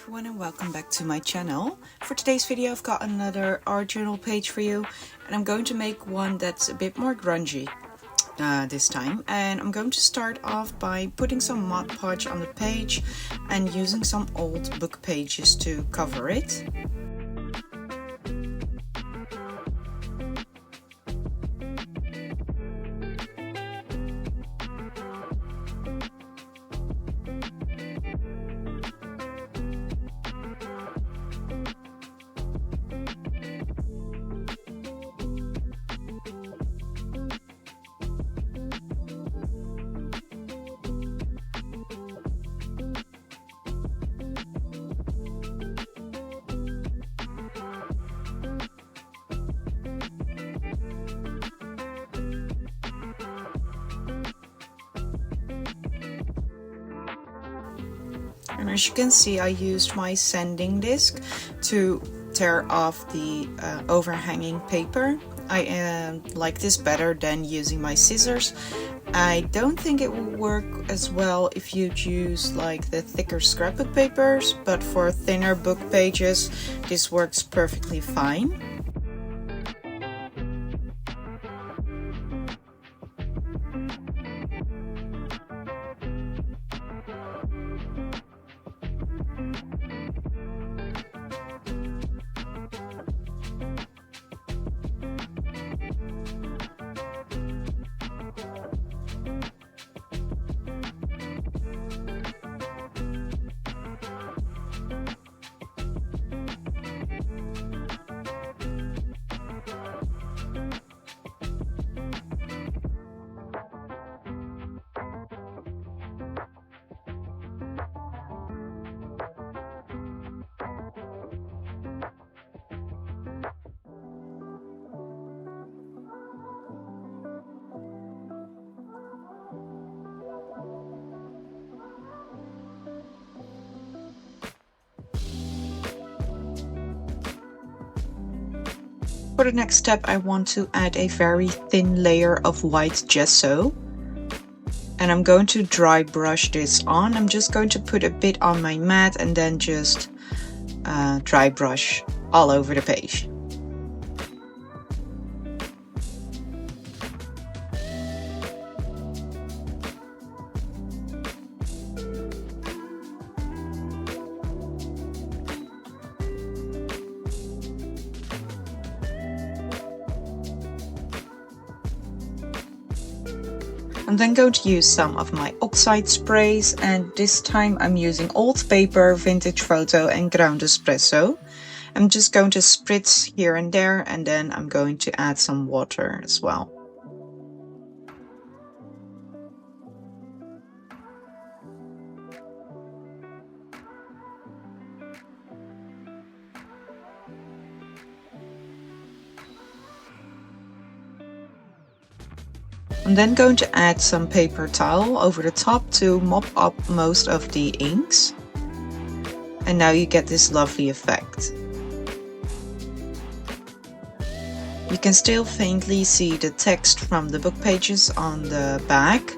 everyone and welcome back to my channel. For today's video I've got another art journal page for you, and I'm going to make one that's a bit more grungy this time. And I'm going to start off by putting some Mod Podge on the page and using some old book pages to cover it. And as you can see, I used my sanding disc to tear off the overhanging paper. I like this better than using my scissors. I don't think it will work as well if you use like the thicker scrapbook papers, but for thinner book pages this works perfectly fine. For the next step, I want to add a very thin layer of white gesso. And I'm going to dry brush this on. I'm just going to put a bit on my mat and then just dry brush all over the page. I'm then going to use some of my oxide sprays, and this time I'm using old paper, vintage photo and ground espresso. I'm just going to spritz here and there, and then I'm going to add some water as well. I'm then going to add some paper towel over the top to mop up most of the inks. And now you get this lovely effect. You can still faintly see the text from the book pages on the back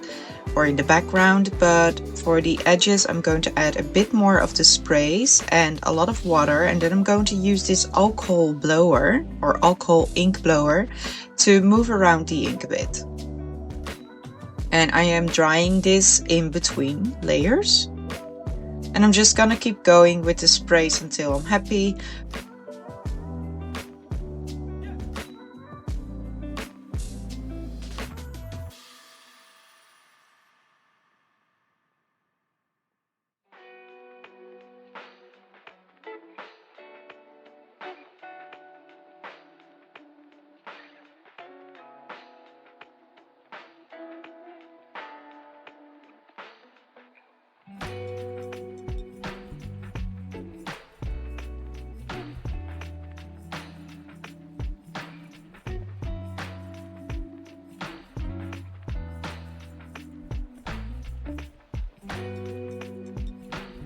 or in the background, but for the edges I'm going to add a bit more of the sprays and a lot of water, and then I'm going to use this alcohol blower or alcohol ink blower to move around the ink a bit. And I am drying this in between layers. And I'm just gonna keep going with the sprays until I'm happy.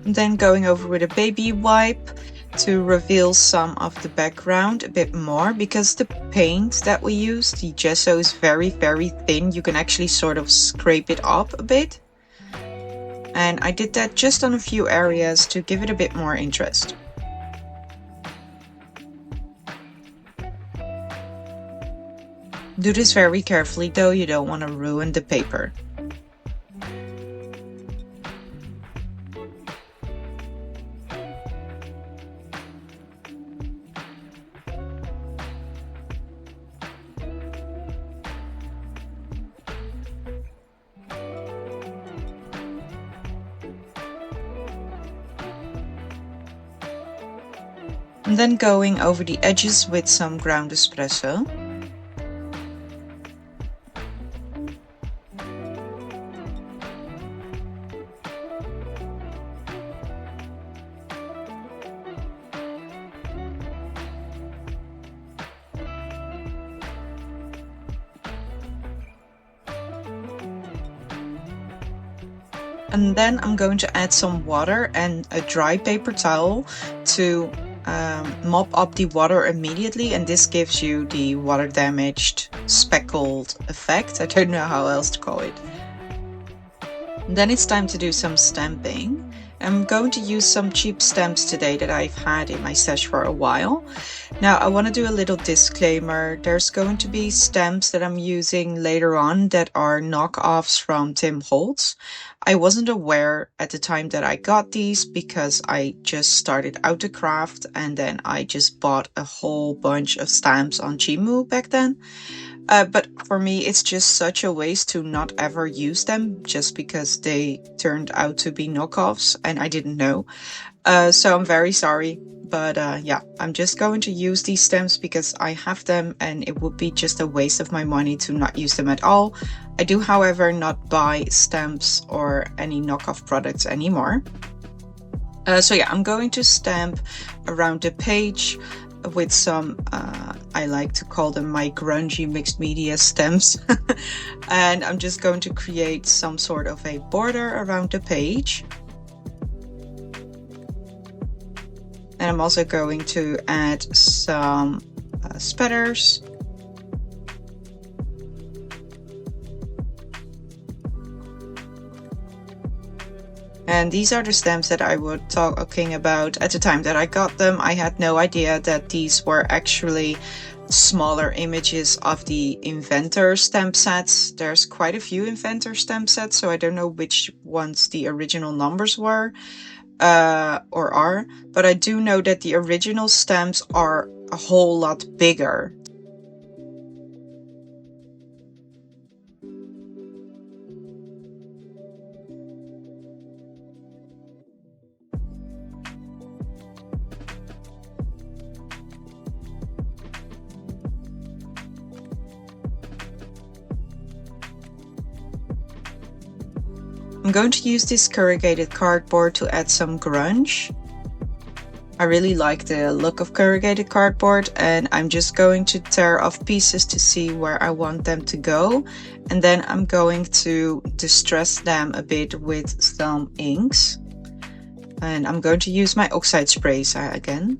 And then going over with a baby wipe to reveal some of the background a bit more, because the paint that we use, the gesso, is very thin. You can actually sort of scrape it up a bit. And I did that just on a few areas to give it a bit more interest. Do this very carefully though, you don't want to ruin the paper. And then going over the edges with some ground espresso. And then I'm going to add some water and a dry paper towel to mop up the water immediately, and this gives you the water damaged speckled effect. I don't know how else to call it. And then it's time to do some stamping. I'm going to use some cheap stamps today that I've had in my stash for a while. Now I want to do a little disclaimer. There's going to be stamps that I'm using later on that are knockoffs from Tim Holtz. I wasn't aware at the time that I got these because I just started out the craft and then I just bought a whole bunch of stamps on Gmu back then. But for me, it's just such a waste to not ever use them just because they turned out to be knockoffs and I didn't know. So I'm very sorry. But yeah, I'm just going to use these stamps because I have them and it would be just a waste of my money to not use them at all. I do, however, not buy stamps or any knockoff products anymore. So yeah, I'm going to stamp around the page with some, I like to call them my grungy mixed media stamps. And I'm just going to create some sort of a border around the page. And I'm also going to add some spatters. And these are the stamps that I was talking about at the time that I got them. I had no idea that these were actually smaller images of the Inventor stamp sets. There's quite a few Inventor stamp sets, so I don't know which ones the original numbers were or are, but I do know that the original stamps are a whole lot bigger. I'm going to use this corrugated cardboard to add some grunge. I really like the look of corrugated cardboard, and I'm just going to tear off pieces to see where I want them to go. And then I'm going to distress them a bit with some inks. And I'm going to use my oxide sprays again.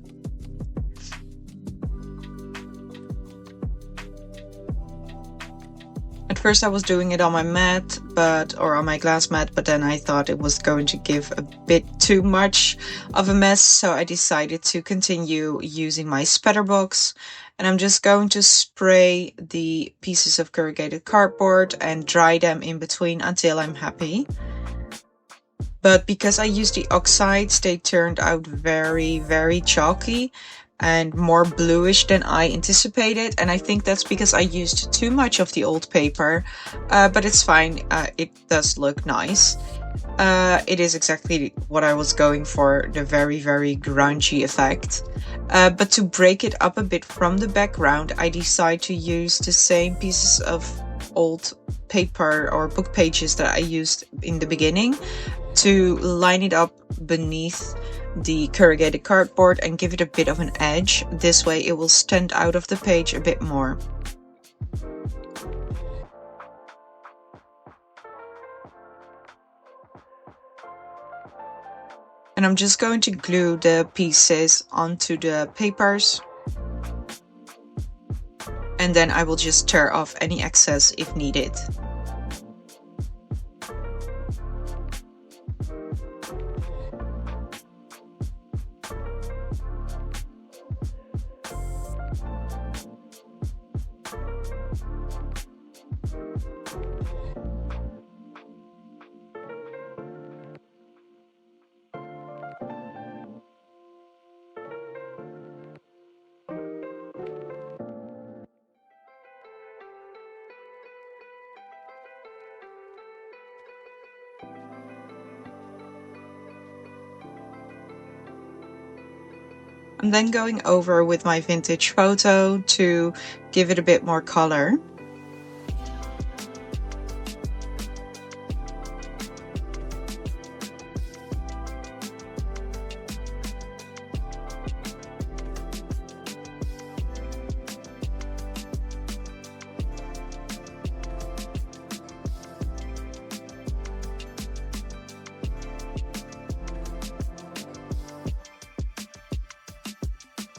At first I was doing it on my mat, or on my glass mat, but then I thought it was going to give a bit too much of a mess, so I decided to continue using my spatter box. And I'm just going to spray the pieces of corrugated cardboard and dry them in between until I'm happy. But because I used the oxides, they turned out very, very chalky and more bluish than I anticipated, and I think that's because I used too much of the old paper, but it's fine. It does look nice. It is exactly what I was going for, the very, very grungy effect. But to break it up a bit from the background, I decided to use the same pieces of old paper or book pages that I used in the beginning to line it up beneath the corrugated cardboard and give it a bit of an edge. This way it will stand out of the page a bit more. And I'm just going to glue the pieces onto the papers. And then I will just tear off any excess if needed. I'm then going over with my vintage photo to give it a bit more color.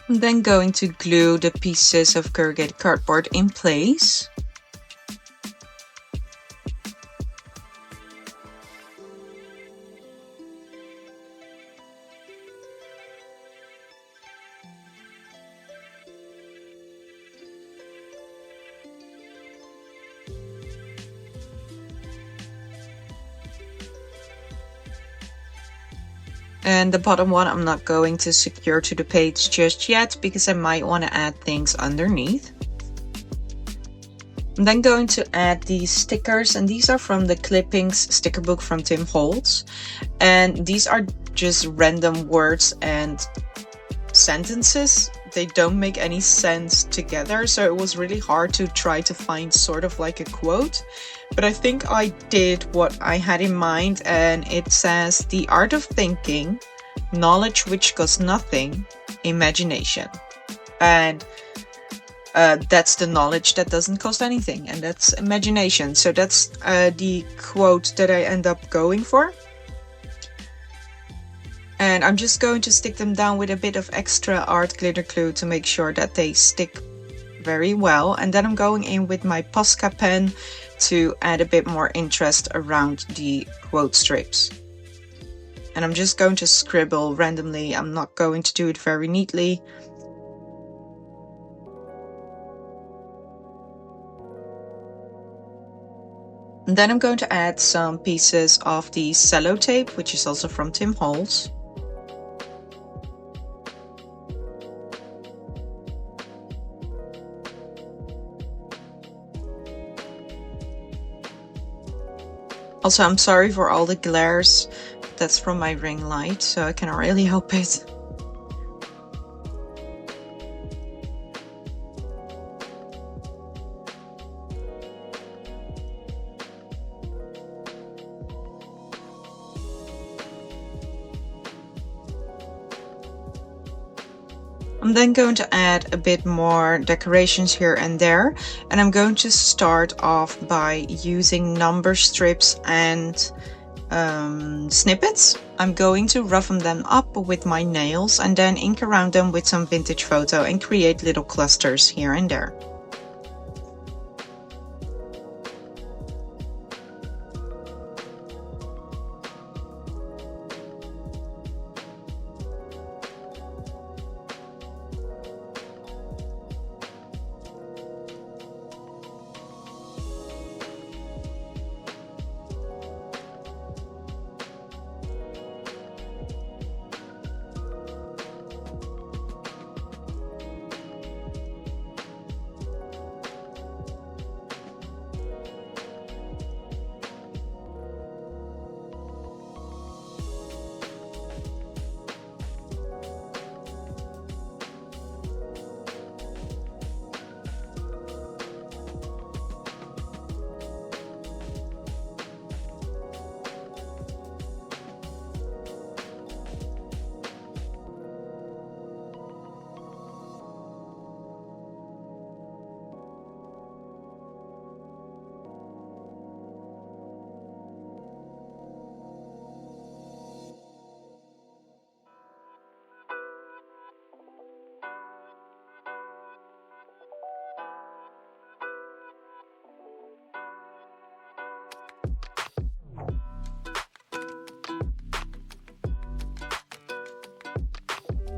I'm then going to glue the pieces of corrugated cardboard in place. And the bottom one I'm not going to secure to the page just yet because I might want to add things underneath. I'm then going to add these stickers, and these are from the clippings sticker book from Tim Holtz. And these are just random words and sentences. They don't make any sense together, so it was really hard to try to find sort of like a quote. But I think I did what I had in mind, and it says, "The art of thinking, knowledge which costs nothing, imagination." And that's the knowledge that doesn't cost anything, and that's imagination. So that's the quote that I end up going for. And I'm just going to stick them down with a bit of extra art glitter glue to make sure that they stick very well. And then I'm going in with my Posca pen to add a bit more interest around the quote strips. And I'm just going to scribble randomly. I'm not going to do it very neatly. And then I'm going to add some pieces of the cello tape, which is also from Tim Holtz. Also, I'm sorry for all the glares. That's from my ring light, so I cannot really help it. I'm then going to add a bit more decorations here and there, and I'm going to start off by using number strips and snippets. I'm going to roughen them up with my nails and then ink around them with some vintage photo and create little clusters here and there.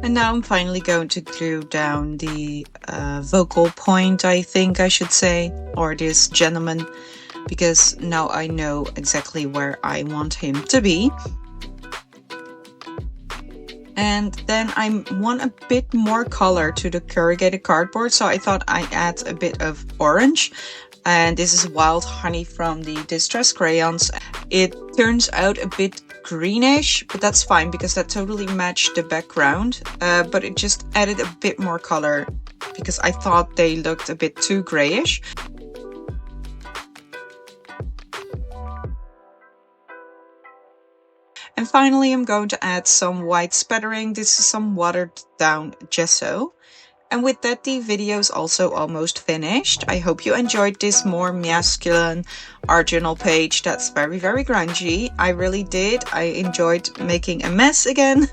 And now I'm finally going to glue down the vocal point, I think I should say, or this gentleman, because now I know exactly where I want him to be. And then I want a bit more color to the corrugated cardboard, so I thought I'd add a bit of orange. And this is Wild Honey from the Distress Crayons. It turns out a bit greenish, but that's fine because that totally matched the background, but it just added a bit more color because I thought they looked a bit too grayish. And finally, I'm going to add some white spattering. This is some watered down gesso. And with that, the video is also almost finished. I hope you enjoyed this more masculine art journal page that's very, very grungy. I really did. I enjoyed making a mess again.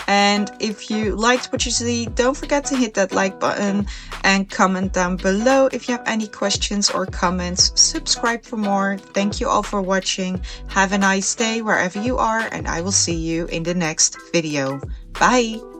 And if you liked what you see, don't forget to hit that like button and comment down below if you have any questions or comments. Subscribe for more. Thank you all for watching. Have a nice day wherever you are, and I will see you in the next video. Bye!